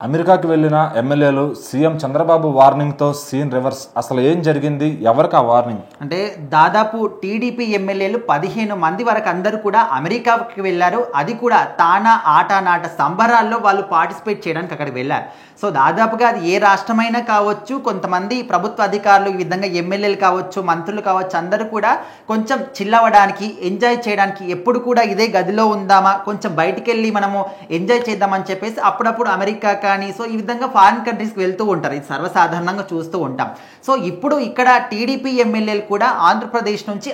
అమెరికాకి వెళ్లిన ఎమ్మెల్యేలు సీఎం చంద్రబాబు వార్నింగ్తో సీన్ రివర్స్. అసలు ఏం జరిగింది, ఎవరికి ఆ వార్నింగ్? అంటే దాదాపు టీడీపీ ఎమ్మెల్యేలు 15 మంది వరకు అందరూ కూడా అమెరికాకి వెళ్ళారు. అది కూడా తానా ఆట నాట సంబరాల్లో వాళ్ళు పార్టిసిపేట్ చేయడానికి అక్కడికి వెళ్ళారు. సో దాదాపుగా అది ఏ రాష్ట్రమైనా కావచ్చు, కొంతమంది ప్రభుత్వ అధికారులు ఈ విధంగా ఎమ్మెల్యేలు కావచ్చు, మంత్రులు కావచ్చు, అందరూ కూడా కొంచెం చిల్లవడానికి, ఎంజాయ్ చేయడానికి ఎప్పుడు కూడా ఇదే గదిలో ఉందామా, కొంచెం బయటికి వెళ్ళి మనము ఎంజాయ్ చేద్దామని చెప్పేసి అప్పుడప్పుడు అమెరికా కానీ సో ఈ విధంగా ఫారిన్ కంట్రీస్కి వెళ్తూ ఉంటారు. ఇది సర్వసాధారణంగా చూస్తూ ఉంటాం. సో ఇప్పుడు ఇక్కడ టీడీపీ ఎమ్మెల్యేలు కూడా ఆంధ్రప్రదేశ్ నుంచి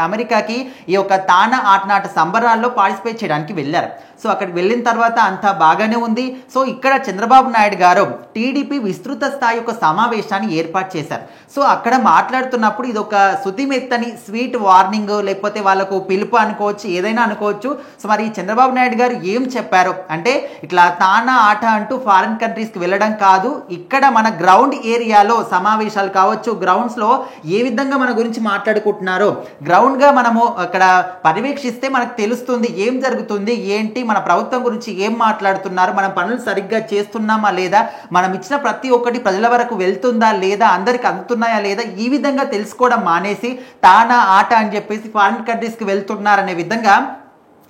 అమెరికాకి ఈ యొక్క తానా ఆటనాట సంబరాల్లో పార్టిసిపేట్ చేయడానికి వెళ్ళారు. సో అక్కడికి వెళ్ళిన తర్వాత అంతా బాగానే ఉంది. సో ఇక్కడ చంద్రబాబు నాయుడు గారు టీడీపీ విస్తృత స్థాయి యొక్క సమావేశాన్ని ఏర్పాటు చేశారు. సో అక్కడ మాట్లాడుతున్నప్పుడు ఇది ఒక శుతిమెత్తని స్వీట్ వార్నింగ్, లేకపోతే వాళ్ళకు పిలుపు అనుకోవచ్చు, ఏదైనా అనుకోవచ్చు. సో మరి చంద్రబాబు నాయుడు గారు ఏం చెప్పారు అంటే, ఇట్లా తానా ఆట అంటూ ఫారిన్ కంట్రీస్కి వెళ్ళడం కాదు, ఇక్కడ మన గ్రౌండ్ ఏరియాలో సమావేశాలు కావచ్చు, గ్రౌండ్స్లో ఏ విధంగా మన గురించి మాట్లాడుకుంటున్నారో గ్రౌండ్గా మనము అక్కడ పర్యవేక్షిస్తే మనకు తెలుస్తుంది ఏం జరుగుతుంది, ఏంటి మన ప్రభుత్వం గురించి ఏం మాట్లాడుతున్నారు, మనం పనులు సరిగ్గా చేస్తున్నామా లేదా, మనం ఇచ్చిన ప్రతి ఒక్కటి ప్రజల వరకు వెళ్తుందా లేదా, అందరికి అందుతున్నాయా లేదా, ఈ విధంగా తెలుసుకోవడం మానేసి తానా ఆట అని చెప్పేసి ఫారిన్ కంట్రీస్కి వెళ్తున్నారనే విధంగా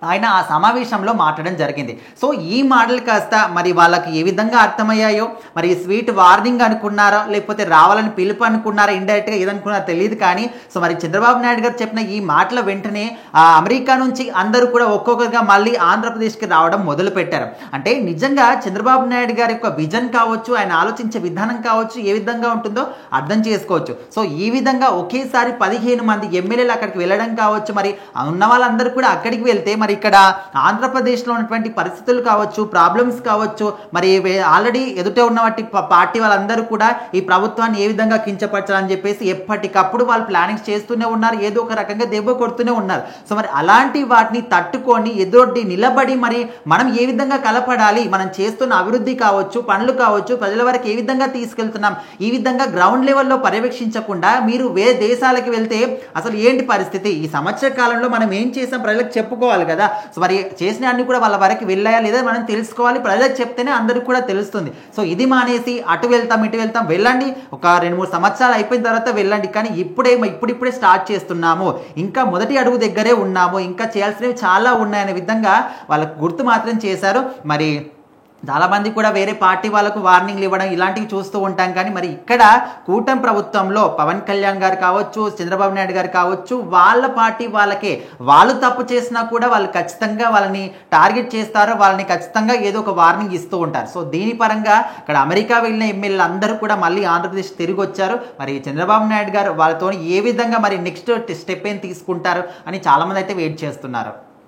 ఆయన ఆ సమావేశంలో మాట్లాడడం జరిగింది. సో ఈ మాటలు కాస్త మరి వాళ్ళకి ఏ విధంగా అర్థమయ్యాయో, మరి స్వీట్ వార్నింగ్ అనుకున్నారో లేకపోతే రావాలని పిలుపు అనుకున్నారా, ఇండైరెక్ట్గా ఏదనుకున్నారో తెలియదు. కానీ సో మరి చంద్రబాబు నాయుడు గారు చెప్పిన ఈ మాటల వెంటనే అమెరికా నుంచి అందరూ కూడా ఒక్కొక్కరిగా మళ్ళీ ఆంధ్రప్రదేశ్కి రావడం మొదలు పెట్టారు. అంటే నిజంగా చంద్రబాబు నాయుడు గారి యొక్క విజన్ కావచ్చు, ఆయన ఆలోచించే విధానం కావచ్చు, ఏ విధంగా ఉంటుందో అర్థం చేసుకోవచ్చు. సో ఈ విధంగా ఒకేసారి 15 మంది ఎమ్మెల్యేలు అక్కడికి వెళ్ళడం కావచ్చు, మరి ఉన్న వాళ్ళందరూ కూడా అక్కడికి వెళ్తే మరి ఇక్కడ ఆంధ్రప్రదేశ్లో ఉన్నటువంటి పరిస్థితులు కావచ్చు, ప్రాబ్లమ్స్ కావచ్చు, మరి ఆల్రెడీ ఎదుట ఉన్నటువంటి పార్టీ వాళ్ళందరూ కూడా ఈ ప్రభుత్వాన్ని ఏ విధంగా కించపరచాలని చెప్పేసి ఎప్పటికప్పుడు వాళ్ళు ప్లానింగ్స్ చేస్తూనే ఉన్నారు, ఏదో ఒక రకంగా దెబ్బ కొడుతూనే ఉన్నారు. సో మరి అలాంటి వాటిని తట్టుకొని ఎదురొడ్డి నిలబడి మరి మనం ఏ విధంగా కలపడాలి, మనం చేస్తున్న అభివృద్ధి కావచ్చు, పనులు కావచ్చు, ప్రజల వరకు ఏ విధంగా తీసుకెళ్తున్నాం, ఈ విధంగా గ్రౌండ్ లెవెల్లో పర్యవేక్షించకుండా మీరు వేరే దేశాలకు వెళ్తే అసలు ఏంటి పరిస్థితి, ఈ సంవత్సర కాలంలో మనం ఏం చేసాం ప్రజలకు చెప్పుకోవాలి కదా. సో మరి చేసిన అన్ని కూడా వాళ్ళ వరకు వెళ్ళాయా లేదా మనం తెలుసుకోవాలి, ప్రజలకు చెప్తేనే అందరికీ కూడా తెలుస్తుంది. సో ఇది మానేసి అటు వెళ్తాం ఇటు వెళ్తాం, వెళ్ళండి, ఒక 2-3 సంవత్సరాలు అయిపోయిన తర్వాత వెళ్ళండి, కానీ ఇప్పుడిప్పుడే స్టార్ట్ చేస్తున్నాము, ఇంకా మొదటి అడుగు దగ్గరే ఉన్నాము, ఇంకా చేయాల్సినవి చాలా ఉన్నాయనే విధంగా వాళ్ళకు గుర్తు మాత్రం చేశారు. మరి చాలామంది కూడా వేరే పార్టీ వాళ్ళకు వార్నింగ్లు ఇవ్వడం ఇలాంటివి చూస్తూ ఉంటాం. కానీ మరి ఇక్కడ కూటమి ప్రభుత్వంలో పవన్ కళ్యాణ్ గారు కావచ్చు, చంద్రబాబు నాయుడు గారు కావచ్చు, వాళ్ళ పార్టీ వాళ్ళకే, వాళ్ళు తప్పు చేసినా కూడా వాళ్ళు ఖచ్చితంగా వాళ్ళని టార్గెట్ చేస్తారు, వాళ్ళని ఖచ్చితంగా ఏదో ఒక వార్నింగ్ ఇస్తూ ఉంటారు. సో దీని పరంగా ఇక్కడ అమెరికా వెళ్ళిన ఎమ్మెల్యేలు అందరూ కూడా మళ్ళీ ఆంధ్రప్రదేశ్ తిరిగి వచ్చారు. మరి చంద్రబాబు నాయుడు గారు వాళ్ళతో ఏ విధంగా మరి నెక్స్ట్ స్టెప్ ఏం తీసుకుంటారు అని చాలామంది అయితే వెయిట్ చేస్తున్నారు.